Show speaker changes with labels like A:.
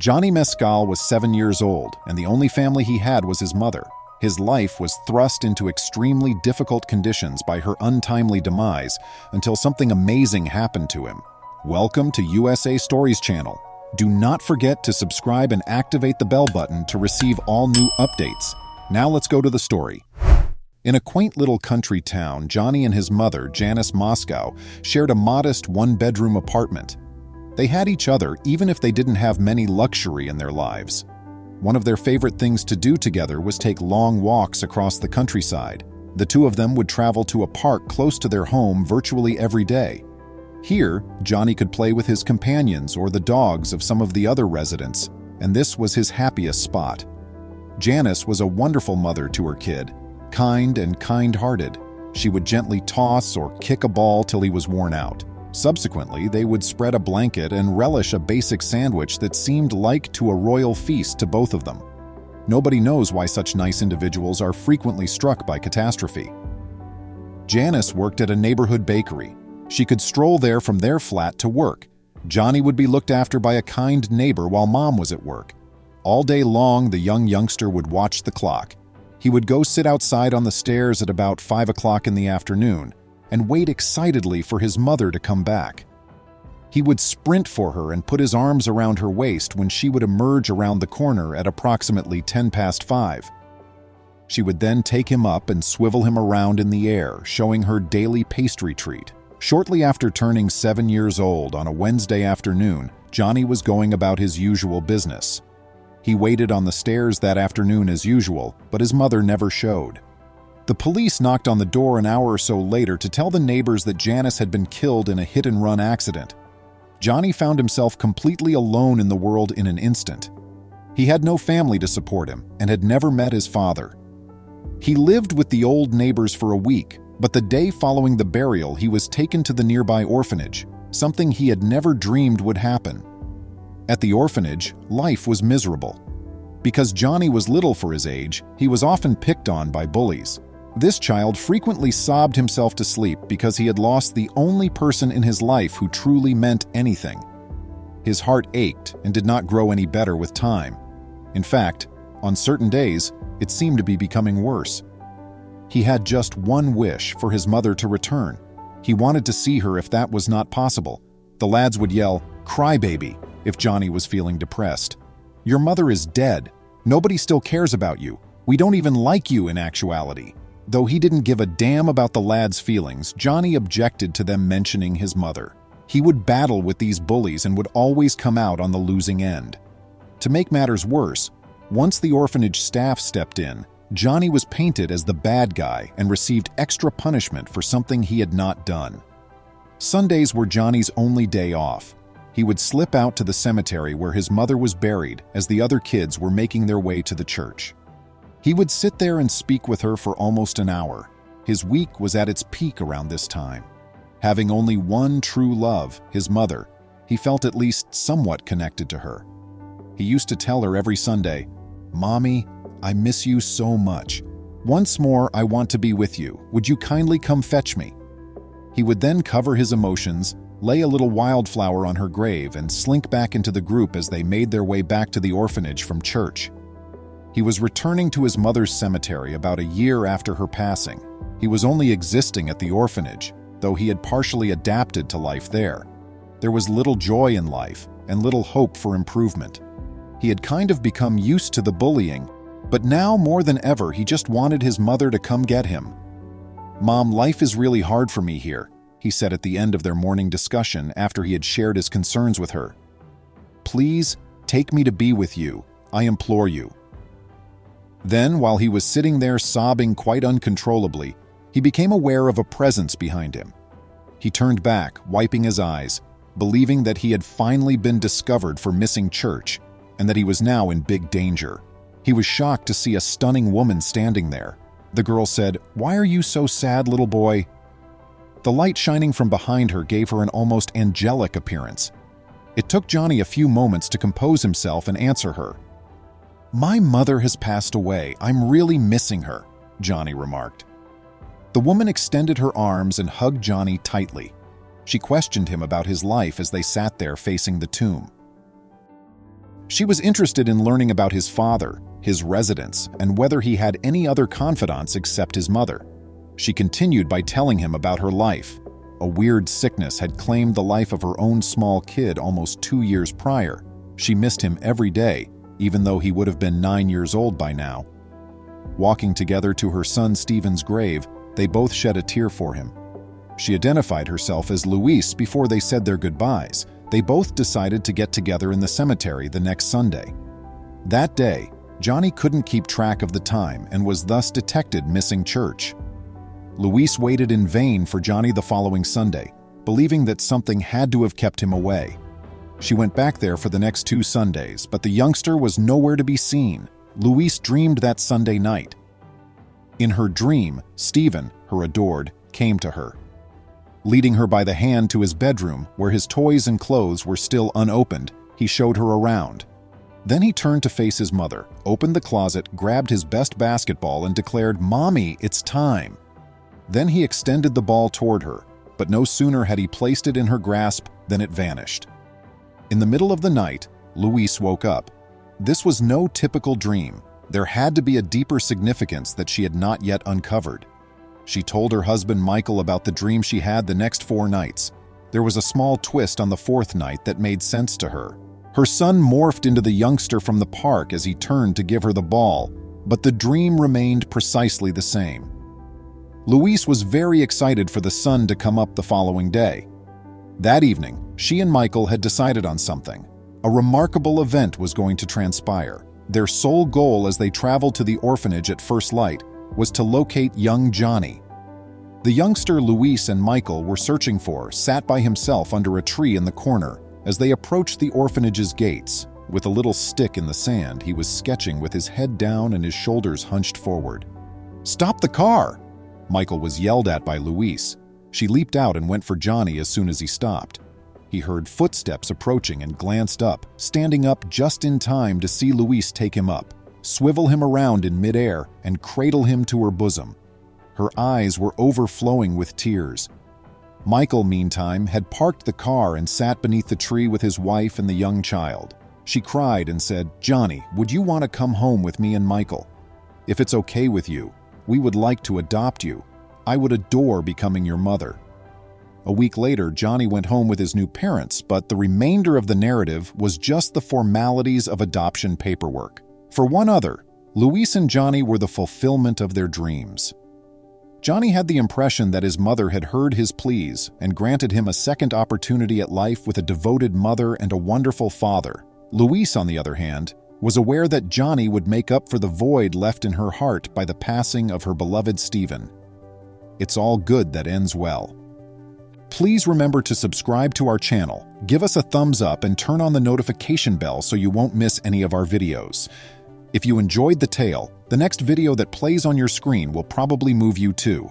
A: Johnny Mescal was 7 years old, and the only family he had was his mother. His life was thrust into extremely difficult conditions by her untimely demise until something amazing happened to him. Welcome to USA Stories channel. Do not forget to subscribe and activate the bell button to receive all new updates. Now let's go to the story. In a quaint little country town, Johnny and his mother, Janice Moscow, shared a modest one-bedroom apartment. They had each other even if they didn't have many luxury in their lives. One of their favorite things to do together was take long walks across the countryside. The two of them would travel to a park close to their home virtually every day. Here, Johnny could play with his companions or the dogs of some of the other residents, and this was his happiest spot. Janice was a wonderful mother to her kid, kind and kind-hearted. She would gently toss or kick a ball till he was worn out. Subsequently, they would spread a blanket and relish a basic sandwich that seemed like to a royal feast to both of them. Nobody knows why such nice individuals are frequently struck by catastrophe. Janice worked at a neighborhood bakery. She could stroll there from their flat to work. Johnny would be looked after by a kind neighbor while Mom was at work. All day long, the youngster would watch the clock. He would go sit outside on the stairs at about 5 o'clock in the afternoon and wait excitedly for his mother to come back. He would sprint for her and put his arms around her waist when she would emerge around the corner at approximately 5:10. She would then take him up and swivel him around in the air, showing her daily pastry treat. Shortly after turning 7 years old on a Wednesday afternoon, Johnny was going about his usual business. He waited on the stairs that afternoon as usual, but his mother never showed. The police knocked on the door an hour or so later to tell the neighbors that Janice had been killed in a hit-and-run accident. Johnny found himself completely alone in the world in an instant. He had no family to support him and had never met his father. He lived with the old neighbors for a week, but the day following the burial he was taken to the nearby orphanage, something he had never dreamed would happen. At the orphanage, life was miserable. Because Johnny was little for his age, he was often picked on by bullies. This child frequently sobbed himself to sleep because he had lost the only person in his life who truly meant anything. His heart ached and did not grow any better with time. In fact, on certain days, it seemed to be becoming worse. He had just one wish for his mother to return. He wanted to see her if that was not possible. The lads would yell, "Cry, baby," if Johnny was feeling depressed. "Your mother is dead. Nobody still cares about you. We don't even like you in actuality." Though he didn't give a damn about the lad's feelings, Johnny objected to them mentioning his mother. He would battle with these bullies and would always come out on the losing end. To make matters worse, once the orphanage staff stepped in, Johnny was painted as the bad guy and received extra punishment for something he had not done. Sundays were Johnny's only day off. He would slip out to the cemetery where his mother was buried as the other kids were making their way to the church. He would sit there and speak with her for almost an hour. His week was at its peak around this time. Having only one true love, his mother, he felt at least somewhat connected to her. He used to tell her every Sunday, "Mommy, I miss you so much. Once more, I want to be with you. Would you kindly come fetch me?" He would then cover his emotions, lay a little wildflower on her grave, and slink back into the group as they made their way back to the orphanage from church. He was returning to his mother's cemetery about a year after her passing. He was only existing at the orphanage, though he had partially adapted to life there. There was little joy in life and little hope for improvement. He had kind of become used to the bullying, but now more than ever he just wanted his mother to come get him. "Mom, life is really hard for me here," he said at the end of their morning discussion after he had shared his concerns with her. "Please, take me to be with you. I implore you." Then, while he was sitting there sobbing quite uncontrollably, he became aware of a presence behind him. He turned back, wiping his eyes, believing that he had finally been discovered for missing church and that he was now in big danger. He was shocked to see a stunning woman standing there. The girl said, "Why are you so sad, little boy?" The light shining from behind her gave her an almost angelic appearance. It took Johnny a few moments to compose himself and answer her. "My mother has passed away. I'm really missing her," Johnny remarked. The woman extended her arms and hugged Johnny tightly. She questioned him about his life as they sat there facing the tomb. She was interested in learning about his father, his residence, and whether he had any other confidants except his mother. She continued by telling him about her life. A weird sickness had claimed the life of her own small kid almost 2 years prior. She missed him every day, even though he would have been 9 years old by now. Walking together to her son Stephen's grave, they both shed a tear for him. She identified herself as Luis before they said their goodbyes. They both decided to get together in the cemetery the next Sunday. That day, Johnny couldn't keep track of the time and was thus detected missing church. Luis waited in vain for Johnny the following Sunday, believing that something had to have kept him away. She went back there for the next 2 Sundays, but the youngster was nowhere to be seen. Luis dreamed that Sunday night. In her dream, Stephen, her adored, came to her. Leading her by the hand to his bedroom, where his toys and clothes were still unopened, he showed her around. Then he turned to face his mother, opened the closet, grabbed his best basketball, and declared, "Mommy, it's time." Then he extended the ball toward her, but no sooner had he placed it in her grasp than it vanished. In the middle of the night, Luis woke up. This was no typical dream. There had to be a deeper significance that she had not yet uncovered. She told her husband Michael about the dream she had the next 4 nights. There was a small twist on the 4th night that made sense to her. Her son morphed into the youngster from the park as he turned to give her the ball, but the dream remained precisely the same. Luis was very excited for the sun to come up the following day. That evening, she and Michael had decided on something. A remarkable event was going to transpire. Their sole goal as they traveled to the orphanage at first light was to locate young Johnny. The youngster Luis and Michael were searching for sat by himself under a tree in the corner. As they approached the orphanage's gates, with a little stick in the sand, he was sketching with his head down and his shoulders hunched forward. "Stop the car!" Michael was yelled at by Luis. She leaped out and went for Johnny as soon as he stopped. He heard footsteps approaching and glanced up, standing up just in time to see Luis take him up, swivel him around in midair, and cradle him to her bosom. Her eyes were overflowing with tears. Michael, meantime, had parked the car and sat beneath the tree with his wife and the young child. She cried and said, "Johnny, would you want to come home with me and Michael? If it's okay with you, we would like to adopt you. I would adore becoming your mother." A week later, Johnny went home with his new parents, but the remainder of the narrative was just the formalities of adoption paperwork. For one other, Luis and Johnny were the fulfillment of their dreams. Johnny had the impression that his mother had heard his pleas and granted him a second opportunity at life with a devoted mother and a wonderful father. Luis, on the other hand, was aware that Johnny would make up for the void left in her heart by the passing of her beloved Stephen. It's all good that ends well. Please remember to subscribe to our channel, give us a thumbs up, and turn on the notification bell so you won't miss any of our videos. If you enjoyed the tale, the next video that plays on your screen will probably move you too.